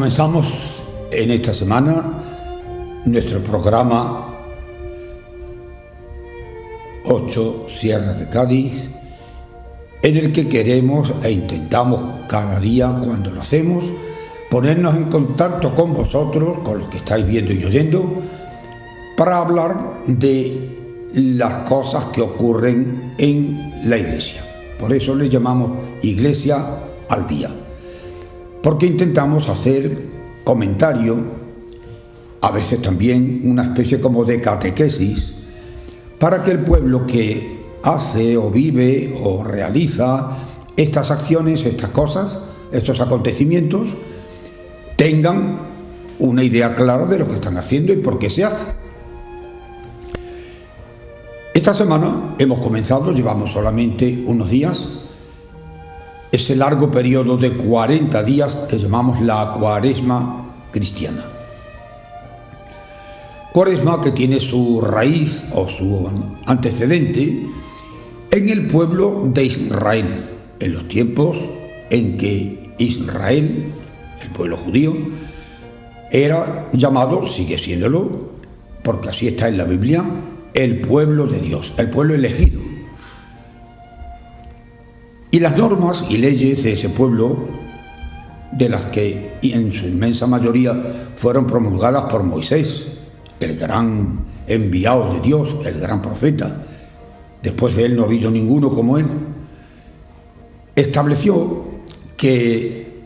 Comenzamos en esta semana nuestro programa 8 Sierras de Cádiz, en el que queremos e intentamos cada día, cuando lo hacemos, ponernos en contacto con vosotros, con los que estáis viendo y oyendo, para hablar de las cosas que ocurren en la Iglesia. Por eso le llamamos Iglesia al Día, porque intentamos hacer comentario, a veces también una especie como de catequesis, para que el pueblo que hace o vive o realiza estas acciones, estas cosas, estos acontecimientos, tengan una idea clara de lo que están haciendo y por qué se hace. Esta semana hemos comenzado, llevamos solamente unos días, ese largo periodo de 40 días que llamamos la Cuaresma cristiana. Cuaresma que tiene su raíz o su antecedente en el pueblo de Israel, en los tiempos en que Israel, el pueblo judío, era llamado, sigue siéndolo, porque así está en la Biblia, el pueblo de Dios, el pueblo elegido. Y las normas y leyes de ese pueblo, de las que en su inmensa mayoría fueron promulgadas por Moisés, el gran enviado de Dios, el gran profeta, después de él no ha habido ninguno como él, estableció que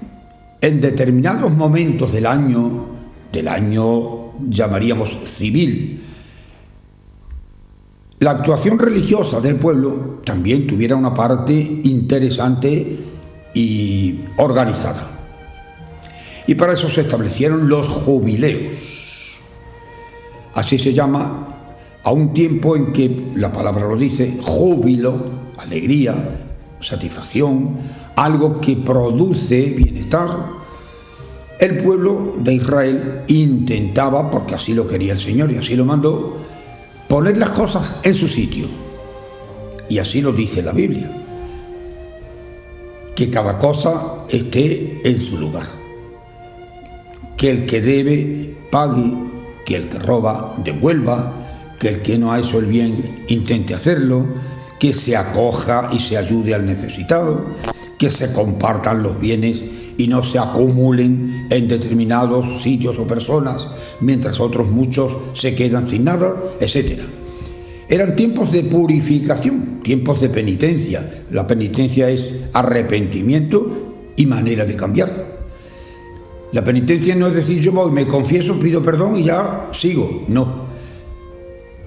en determinados momentos del año llamaríamos civil, la actuación religiosa del pueblo también tuviera una parte interesante y organizada. Y para eso se establecieron los jubileos. Así se llama a un tiempo en que, la palabra lo dice, júbilo, alegría, satisfacción, algo que produce bienestar. El pueblo de Israel intentaba, porque así lo quería el Señor y así lo mandó, poner las cosas en su sitio. Y así lo dice la Biblia, que cada cosa esté en su lugar, que el que debe pague, que el que roba devuelva, que el que no ha hecho el bien intente hacerlo, que se acoja y se ayude al necesitado, que se compartan los bienes y no se acumulen en determinados sitios o personas, mientras otros muchos se quedan sin nada, etc. Eran tiempos de purificación, tiempos de penitencia. La penitencia es arrepentimiento y manera de cambiar. La penitencia no es decir yo voy, me confieso, pido perdón y ya sigo. No.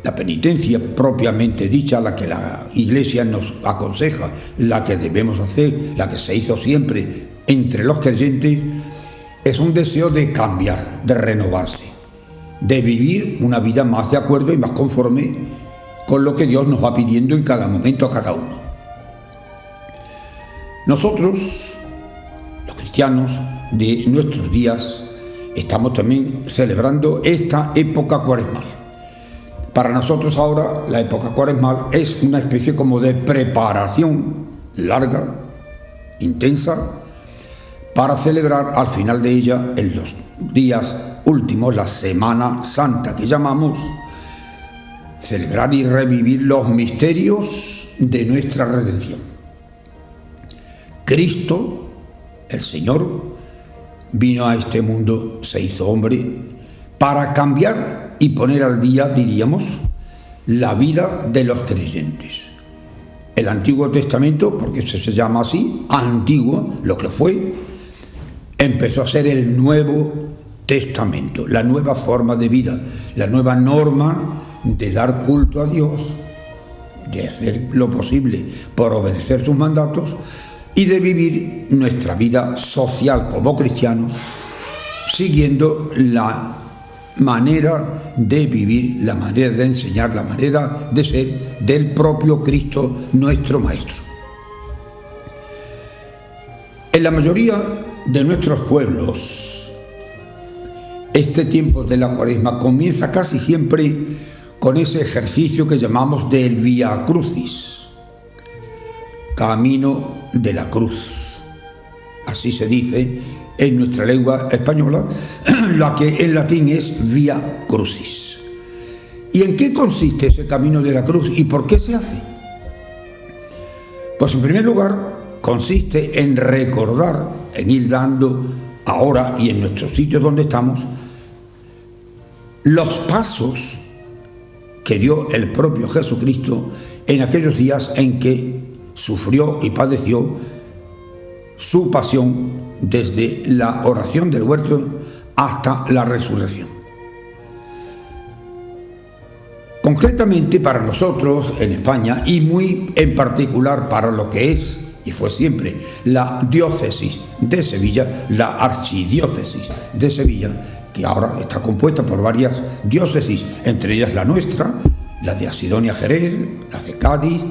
La penitencia propiamente dicha, la que la Iglesia nos aconseja, la que debemos hacer, la que se hizo siempre entre los creyentes, es un deseo de cambiar, de renovarse, de vivir una vida más de acuerdo y más conforme con lo que Dios nos va pidiendo en cada momento a cada uno. Nosotros, los cristianos de nuestros días, estamos también celebrando esta época cuaresmal. Para nosotros ahora la época cuaresmal es una especie como de preparación larga, intensa, para celebrar al final de ella, en los días últimos, la Semana Santa que llamamos, celebrar y revivir los misterios de nuestra redención. Cristo, el Señor, vino a este mundo, se hizo hombre, para cambiar y poner al día, diríamos, la vida de los creyentes. El Antiguo Testamento, porque eso se llama así, antiguo, lo que fue, empezó a ser el Nuevo Testamento, la nueva forma de vida, la nueva norma de dar culto a Dios, de hacer lo posible por obedecer sus mandatos y de vivir nuestra vida social como cristianos, siguiendo la manera de vivir, la manera de enseñar, la manera de ser del propio Cristo, nuestro Maestro. En la mayoría de nuestros pueblos, este tiempo de la Cuaresma comienza casi siempre con ese ejercicio que llamamos del Vía Crucis, camino de la cruz. así se dice en nuestra lengua española, la que en latín es Vía Crucis. ¿Y en qué consiste ese camino de la cruz y por qué se hace? Pues en primer lugar consiste en recordar, en ir dando ahora y en nuestros sitios donde estamos, los pasos que dio el propio Jesucristo en aquellos días en que sufrió y padeció su pasión desde la oración del huerto hasta la resurrección. Concretamente para nosotros en España y muy en particular para lo que es y fue siempre la diócesis de Sevilla, la archidiócesis de Sevilla, que ahora está compuesta por varias diócesis, entre ellas la nuestra, la de Asidonia Jerez, la de Cádiz,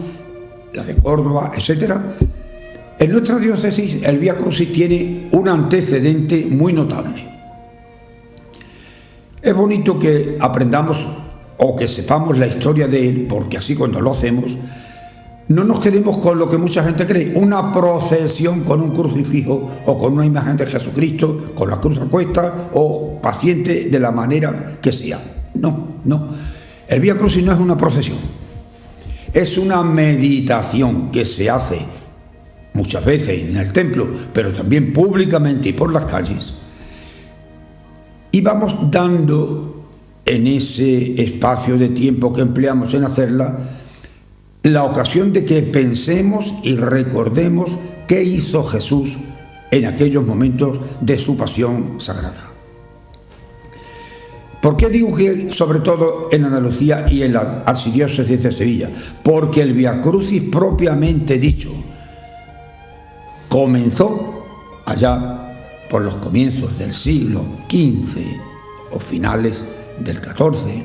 la de Córdoba, etc. En nuestra diócesis el Vía Crucis tiene un antecedente muy notable. Es bonito que aprendamos o que sepamos la historia de él, porque así cuando lo hacemos no nos quedemos con lo que mucha gente cree, una procesión con un crucifijo o con una imagen de Jesucristo, con la cruz a cuesta o paciente de la manera que sea. No. El Vía Crucis no es una procesión, es una meditación que se hace muchas veces en el templo, pero también públicamente y por las calles. Y vamos dando en ese espacio de tiempo que empleamos en hacerla la ocasión de que pensemos y recordemos qué hizo Jesús en aquellos momentos de su pasión sagrada. ¿Por qué digo que sobre todo en Andalucía y en la archidiócesis de Sevilla? Porque el Vía Crucis propiamente dicho comenzó allá por los comienzos del siglo XV o finales del XIV,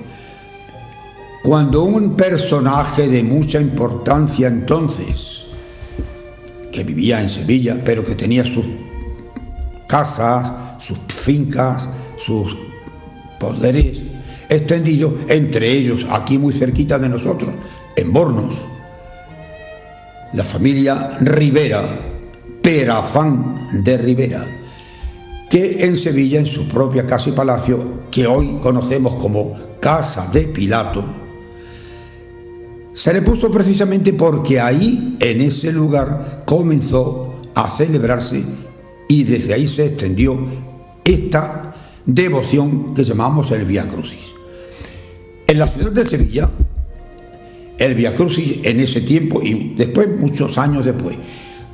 cuando un personaje de mucha importancia entonces, que vivía en Sevilla, pero que tenía sus casas, sus fincas, sus poderes extendidos, entre ellos, aquí muy cerquita de nosotros, en Bornos, la familia Rivera, Perafán de Rivera, que en Sevilla, en su propia casa y palacio, que hoy conocemos como Casa de Pilato, se le puso precisamente porque ahí, en ese lugar, comenzó a celebrarse y desde ahí se extendió esta devoción que llamamos el Vía Crucis. En la ciudad de Sevilla, el Vía Crucis en ese tiempo y después, muchos años después,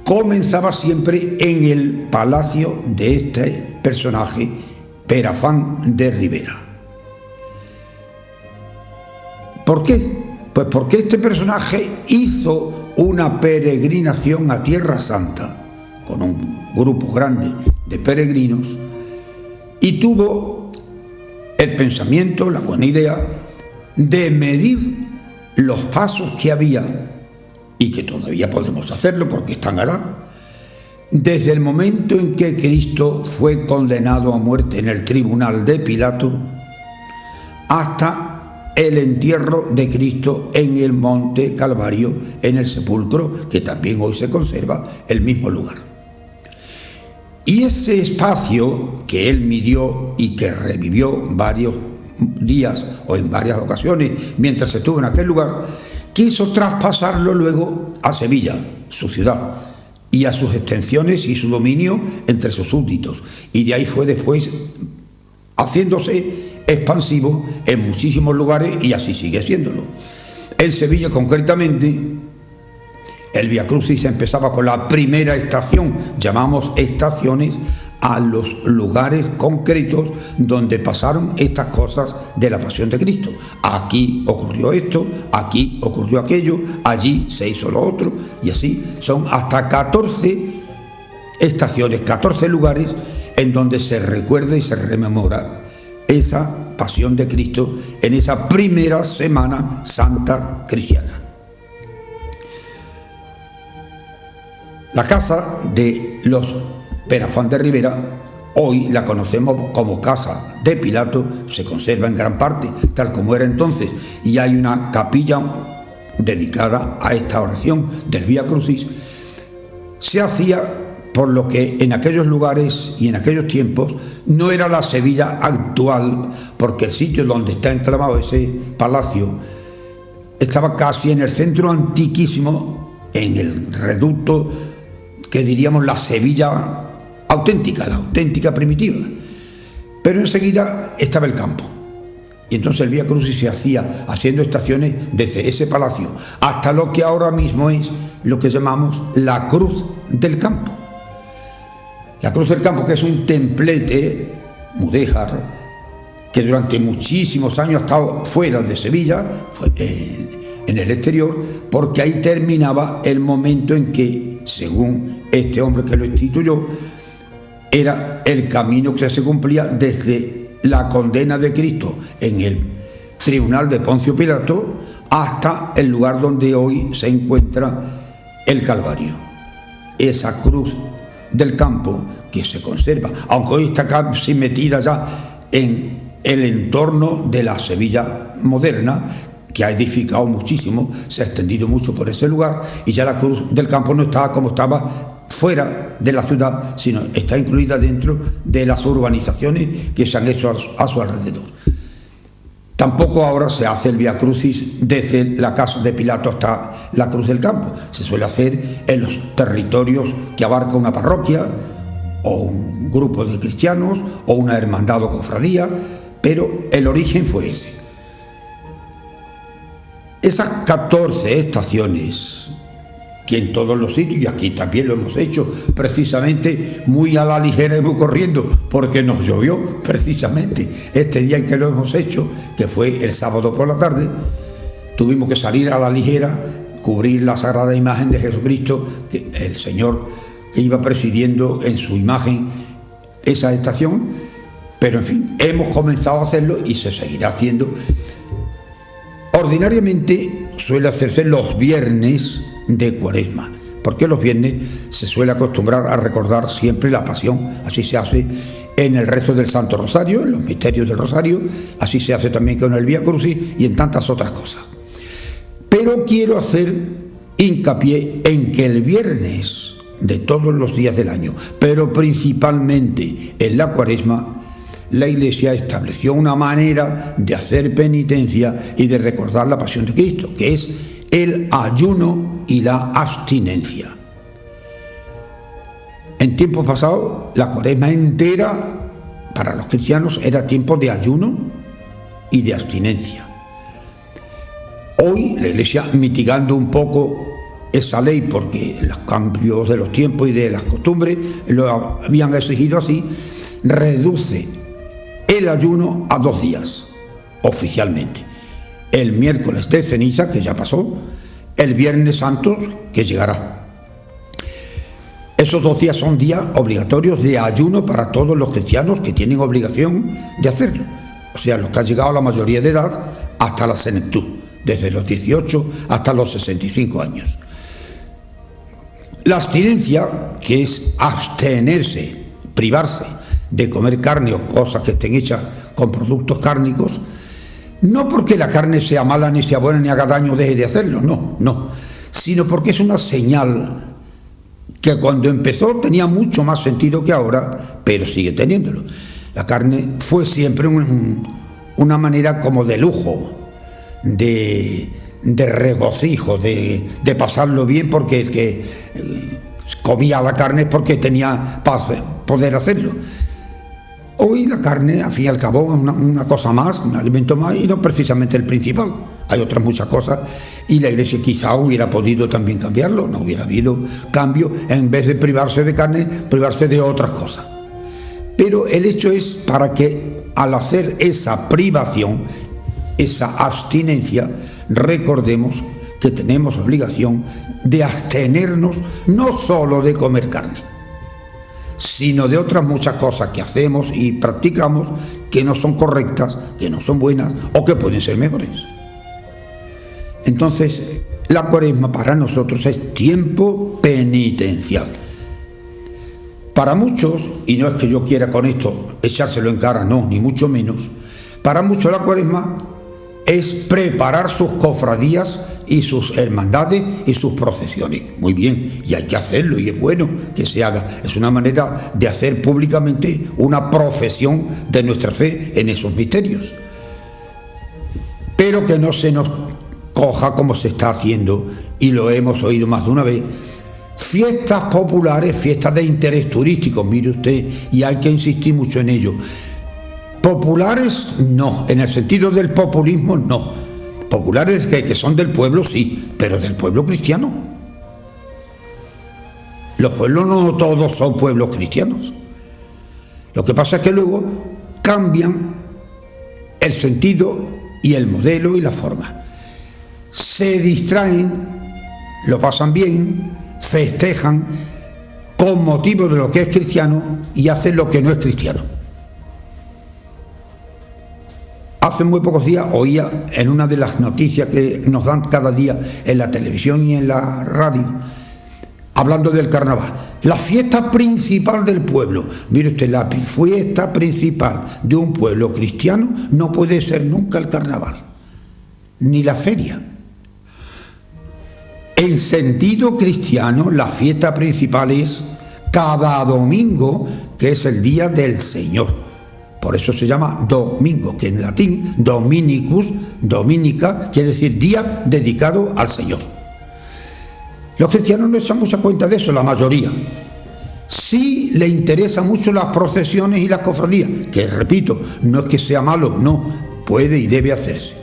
comenzaba siempre en el palacio de este personaje, Perafán de Rivera. ¿Por qué? Pues porque este personaje hizo una peregrinación a Tierra Santa con un grupo grande de peregrinos y tuvo el pensamiento, la buena idea de medir los pasos que había y que todavía podemos hacerlo porque están allá, desde el momento en que Cristo fue condenado a muerte en el tribunal de Pilato hasta el entierro de Cristo en el monte Calvario, en el sepulcro, que también hoy se conserva el mismo lugar. Y ese espacio que él midió y que revivió varios días o en varias ocasiones mientras estuvo en aquel lugar, quiso traspasarlo luego a Sevilla, su ciudad, y a sus extensiones y su dominio entre sus súbditos. Y de ahí fue después haciéndose expansivo en muchísimos lugares y así sigue haciéndolo. En Sevilla concretamente, el Vía Crucis empezaba con la primera estación, llamamos estaciones a los lugares concretos donde pasaron estas cosas de la pasión de Cristo. Aquí ocurrió esto, aquí ocurrió aquello, allí se hizo lo otro, y así son hasta 14 estaciones, 14 lugares en donde se recuerda y se rememora esa pasión de Cristo en esa primera Semana Santa cristiana. La casa de los Perafán de Rivera, hoy la conocemos como Casa de Pilato, se conserva en gran parte tal como era entonces, y hay una capilla dedicada a esta oración del Vía Crucis. Se hacía por lo que en aquellos lugares y en aquellos tiempos no era la Sevilla actual, porque el sitio donde está enclavado ese palacio estaba casi en el centro antiquísimo, en el reducto que diríamos la Sevilla auténtica, la auténtica primitiva. Pero enseguida estaba el campo. Y entonces el Vía Crucis se hacía haciendo estaciones desde ese palacio hasta lo que ahora mismo es lo que llamamos la Cruz del Campo. La Cruz del Campo, que es un templete mudéjar que durante muchísimos años ha estado fuera de Sevilla, en el exterior, porque ahí terminaba el momento en que, según este hombre que lo instituyó, era el camino que se cumplía desde la condena de Cristo en el tribunal de Poncio Pilato hasta el lugar donde hoy se encuentra el Calvario. Esa cruz del campo que se conserva, aunque hoy está casi metida ya en el entorno de la Sevilla moderna, que ha edificado muchísimo, se ha extendido mucho por ese lugar, y ya la cruz del campo no está como estaba fuera de la ciudad, sino está incluida dentro de las urbanizaciones que se han hecho a su alrededor. Tampoco ahora se hace el Vía Crucis desde la casa de Pilato hasta la Cruz del Campo. Se suele hacer en los territorios que abarca una parroquia o un grupo de cristianos o una hermandad o cofradía, pero el origen fue ese. Esas 14 estaciones que en todos los sitios, y aquí también lo hemos hecho precisamente muy a la ligera y muy corriendo, porque nos llovió precisamente este día en que lo hemos hecho, que fue el sábado por la tarde, tuvimos que salir a la ligera, cubrir la sagrada imagen de Jesucristo, que el Señor que iba presidiendo en su imagen esa estación, pero en fin, hemos comenzado a hacerlo y se seguirá haciendo. Ordinariamente suele hacerse los viernes de Cuaresma, porque los viernes se suele acostumbrar a recordar siempre la pasión. Así se hace en el rezo del Santo Rosario, en los misterios del Rosario, así se hace también con el Vía Crucis y en tantas otras cosas. Pero quiero hacer hincapié en que el viernes de todos los días del año, pero principalmente en la Cuaresma, la Iglesia estableció una manera de hacer penitencia y de recordar la pasión de Cristo, que es el ayuno y la abstinencia. En tiempos pasados, la Cuaresma entera para los cristianos era tiempo de ayuno y de abstinencia. Hoy la Iglesia, mitigando un poco esa ley, porque los cambios de los tiempos y de las costumbres lo habían exigido así, reduce el ayuno a 2 días, oficialmente. El miércoles de ceniza, que ya pasó, el viernes santo, que llegará. Esos 2 días son días obligatorios de ayuno para todos los cristianos que tienen obligación de hacerlo. O sea, los que han llegado a la mayoría de edad hasta la senectud, desde los 18 hasta los 65 años. La abstinencia, que es abstenerse, privarse de comer carne o cosas que estén hechas con productos cárnicos, no porque la carne sea mala, ni sea buena, ni haga daño, deje de hacerlo, no, sino porque es una señal que cuando empezó tenía mucho más sentido que ahora, pero sigue teniéndolo. La carne fue siempre una manera como de lujo, de regocijo, de pasarlo bien, porque el que comía la carne es porque tenía poder hacerlo. Hoy la carne, al fin y al cabo, es una cosa más, un alimento más, y no precisamente el principal. Hay otras muchas cosas, y la Iglesia quizá hubiera podido también cambiarlo, no hubiera habido cambio, en vez de privarse de carne, privarse de otras cosas. Pero el hecho es para que al hacer esa privación, esa abstinencia, recordemos que tenemos obligación de abstenernos no solo de comer carne, sino de otras muchas cosas que hacemos y practicamos que no son correctas, que no son buenas o que pueden ser mejores. Entonces, la Cuaresma para nosotros es tiempo penitencial. Para muchos, y no es que yo quiera con esto echárselo en cara, no, ni mucho menos, para muchos la Cuaresma es preparar sus cofradías y sus hermandades y sus procesiones. Muy bien, y hay que hacerlo, y es bueno que se haga. Es una manera de hacer públicamente una profesión de nuestra fe en esos misterios. Pero que no se nos coja como se está haciendo, y lo hemos oído más de una vez, fiestas populares, fiestas de interés turístico, mire usted, y hay que insistir mucho en ello. Populares no, en el sentido del populismo no. Populares que son del pueblo sí, pero del pueblo cristiano. Los pueblos no todos son pueblos cristianos. Lo que pasa es que luego cambian el sentido y el modelo y la forma. Se distraen, lo pasan bien, festejan con motivo de lo que es cristiano y hacen lo que no es cristiano. Hace muy pocos días oía en una de las noticias que nos dan cada día en la televisión y en la radio, hablando del carnaval, la fiesta principal del pueblo. Mire usted, la fiesta principal de un pueblo cristiano no puede ser nunca el carnaval, ni la feria. En sentido cristiano, la fiesta principal es cada domingo, que es el día del Señor. Por eso se llama domingo, que en latín, dominicus, dominica, quiere decir día dedicado al Señor. Los cristianos no echan mucha cuenta de eso, la mayoría. Sí le interesan mucho las procesiones y las cofradías, que repito, no es que sea malo, no, puede y debe hacerse.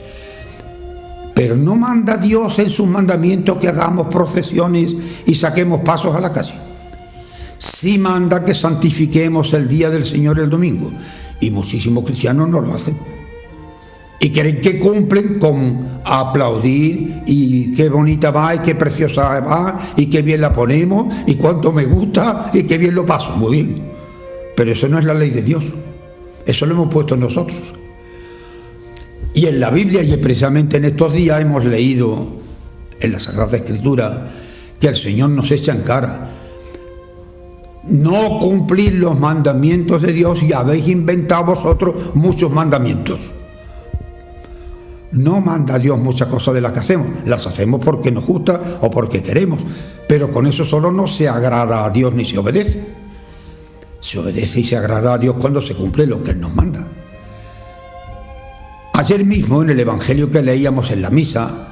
Pero no manda Dios en sus mandamientos que hagamos procesiones y saquemos pasos a la calle. Sí manda que santifiquemos el día del Señor el domingo, y muchísimos cristianos no lo hacen. Y creen que cumplen con aplaudir, y qué bonita va, y qué preciosa va, y qué bien la ponemos, y cuánto me gusta, y qué bien lo paso. Muy bien. Pero eso no es la ley de Dios. Eso lo hemos puesto nosotros. Y en la Biblia, y precisamente en estos días, hemos leído en la Sagrada Escritura que el Señor nos echa en cara: no cumplid los mandamientos de Dios y habéis inventado vosotros muchos mandamientos. No manda Dios muchas cosas de las que hacemos, las hacemos porque nos gusta o porque queremos, pero con eso solo no se agrada a Dios ni se obedece. Se obedece y se agrada a Dios cuando se cumple lo que Él nos manda. Ayer mismo, en el Evangelio que leíamos en la misa,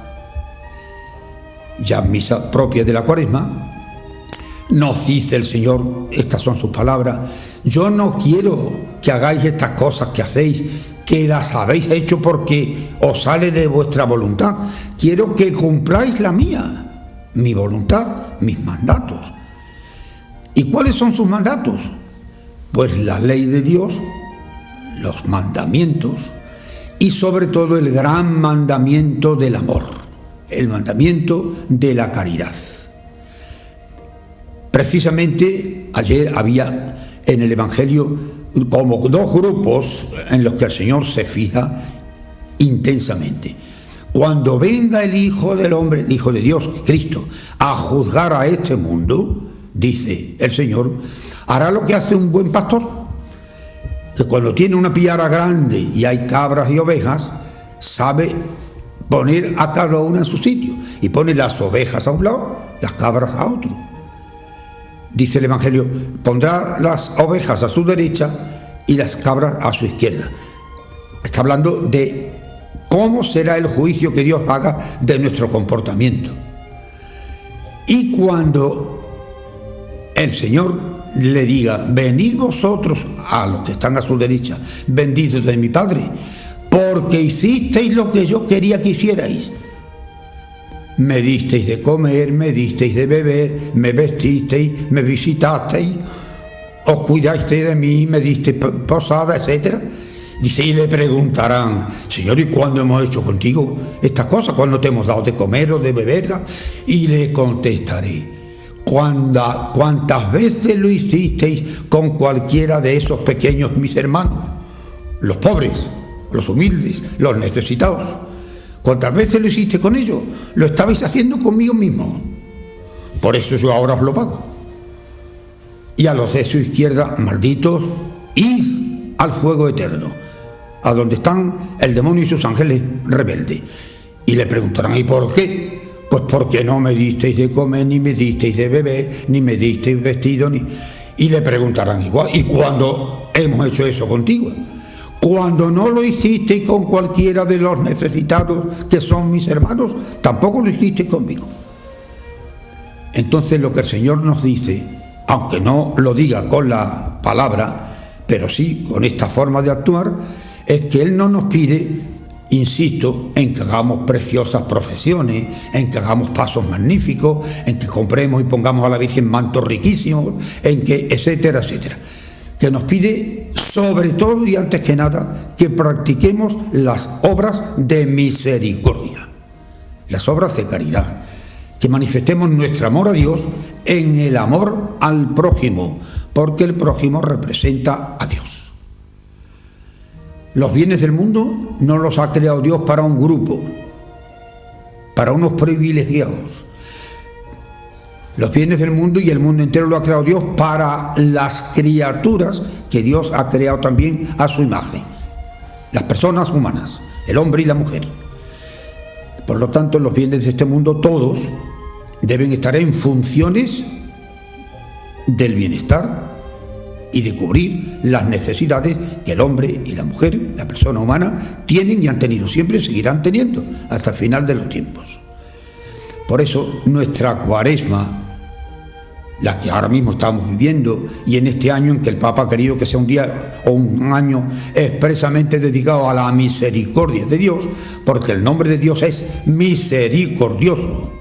ya misa propia de la Cuaresma, nos dice el Señor, estas son sus palabras: yo no quiero que hagáis estas cosas que hacéis, que las habéis hecho porque os sale de vuestra voluntad. Quiero que cumpláis la mía, mi voluntad, mis mandatos. ¿Y cuáles son sus mandatos? Pues la ley de Dios, los mandamientos, y sobre todo el gran mandamiento del amor, el mandamiento de la caridad. Precisamente ayer había en el Evangelio como dos grupos en los que el Señor se fija intensamente. Cuando venga el Hijo del Hombre, el Hijo de Dios, Cristo, a juzgar a este mundo, dice el Señor, hará lo que hace un buen pastor, que cuando tiene una piara grande y hay cabras y ovejas, sabe poner a cada una en su sitio, y pone las ovejas a un lado, las cabras a otro. Dice el Evangelio, pondrá las ovejas a su derecha y las cabras a su izquierda. Está hablando de cómo será el juicio que Dios haga de nuestro comportamiento. Y cuando el Señor le diga, venid vosotros, a los que están a su derecha, benditos de mi Padre, porque hicisteis lo que yo quería que hicierais. Me disteis de comer, me disteis de beber, me vestisteis, me visitasteis, os cuidasteis de mí, me disteis posada, etc. Dice, y le preguntarán, Señor, ¿y cuándo hemos hecho contigo estas cosas? ¿Cuándo te hemos dado de comer o de beber? Y le contestaré, ¿cuántas veces lo hicisteis con cualquiera de esos pequeños mis hermanos? Los pobres, los humildes, los necesitados. ¿Cuántas veces lo hiciste con ellos? Lo estabais haciendo conmigo mismo. Por eso yo ahora os lo pago. Y a los de su izquierda, malditos, id al fuego eterno, a donde están el demonio y sus ángeles rebeldes. Y le preguntarán, ¿y por qué? Pues porque no me disteis de comer, ni me disteis de beber, ni me disteis vestido, ni... Y le preguntarán igual, ¿y cuándo hemos hecho eso contigo? Cuando no lo hicisteis con cualquiera de los necesitados que son mis hermanos, tampoco lo hicisteis conmigo. Entonces lo que el Señor nos dice, aunque no lo diga con la palabra, pero sí con esta forma de actuar, es que Él no nos pide, insisto, en que hagamos preciosas procesiones, en que hagamos pasos magníficos, en que compremos y pongamos a la Virgen mantos riquísimos, en que, etcétera, etcétera. Que nos pide, sobre todo y antes que nada, que practiquemos las obras de misericordia, las obras de caridad, que manifestemos nuestro amor a Dios en el amor al prójimo, porque el prójimo representa a Dios. Los bienes del mundo no los ha creado Dios para un grupo, para unos privilegiados. Los bienes del mundo y el mundo entero lo ha creado Dios para las criaturas que Dios ha creado también a su imagen, las personas humanas, el hombre y la mujer. Por lo tanto, los bienes de este mundo todos deben estar en funciones del bienestar y de cubrir las necesidades que el hombre y la mujer, la persona humana, tienen y han tenido siempre y seguirán teniendo hasta el final de los tiempos. Por eso nuestra Cuaresma, la que ahora mismo estamos viviendo, y en este año en que el Papa ha querido que sea un día o un año expresamente dedicado a la misericordia de Dios, porque el nombre de Dios es misericordioso.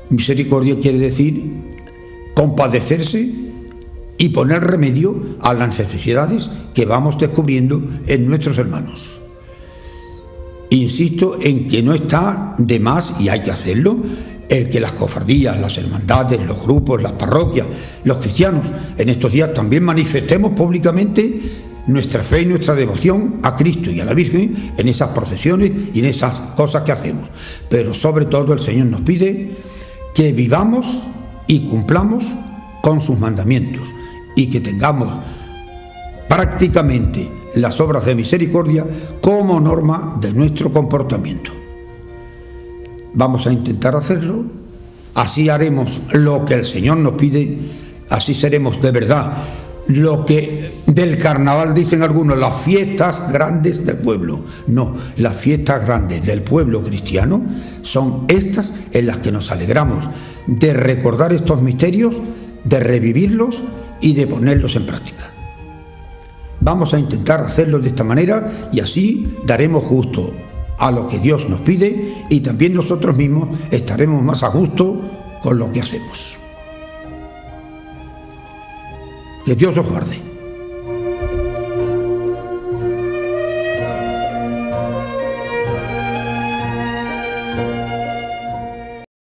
Misericordia quiere decir compadecerse y poner remedio a las necesidades que vamos descubriendo en nuestros hermanos. Insisto en que no está de más, y hay que hacerlo, el que las cofradías, las hermandades, los grupos, las parroquias, los cristianos, en estos días también manifestemos públicamente nuestra fe y nuestra devoción a Cristo y a la Virgen en esas procesiones y en esas cosas que hacemos. Pero sobre todo el Señor nos pide que vivamos y cumplamos con sus mandamientos y que tengamos prácticamente las obras de misericordia como norma de nuestro comportamiento. Vamos a intentar hacerlo, así haremos lo que el Señor nos pide, así seremos de verdad lo que del carnaval dicen algunos, las fiestas grandes del pueblo. No, las fiestas grandes del pueblo cristiano son estas en las que nos alegramos de recordar estos misterios, de revivirlos y de ponerlos en práctica. Vamos a intentar hacerlo de esta manera y así daremos gusto a lo que Dios nos pide y también nosotros mismos estaremos más a gusto con lo que hacemos. Que Dios os guarde.